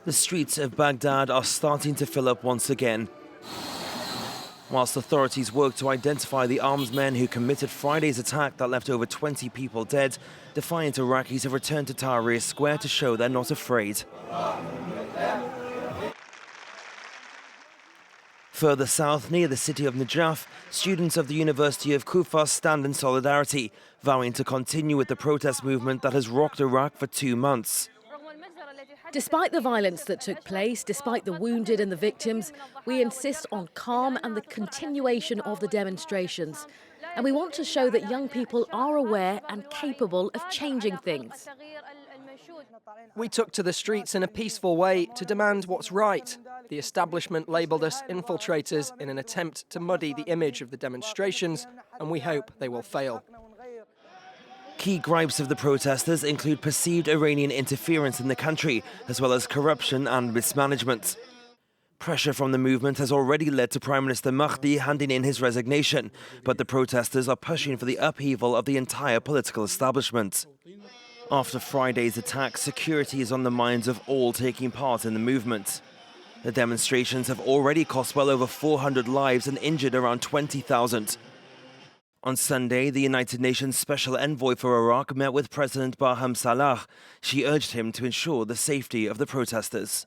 The streets of Baghdad are starting to fill up once again, whilst authorities work to identify the armed men who committed Friday's attack that left over 20 people dead. Defiant Iraqis have returned to Tahrir Square to show they're not afraid. Further south, near the city of Najaf, students of the University of Kufa stand in solidarity, vowing to continue with the protest movement that has rocked Iraq for 2 months. Despite the violence that took place, despite the wounded and the victims, we insist on calm and the continuation of the demonstrations. And we want to show that young people are aware and capable of changing things. We took to the streets in a peaceful way to demand what's right. The establishment labelled us infiltrators in an attempt to muddy the image of the demonstrations, and we hope they will fail. Key gripes of the protesters include perceived Iranian interference in the country, as well as corruption and mismanagement. Pressure from the movement has already led to Prime Minister Mahdi handing in his resignation, but the protesters are pushing for the upheaval of the entire political establishment. After Friday's attack, security is on the minds of all taking part in the movement. The demonstrations have already cost well over 400 lives and injured around 20,000. On Sunday, the United Nations Special Envoy for Iraq met with President Barham Salah. She urged him to ensure the safety of the protesters.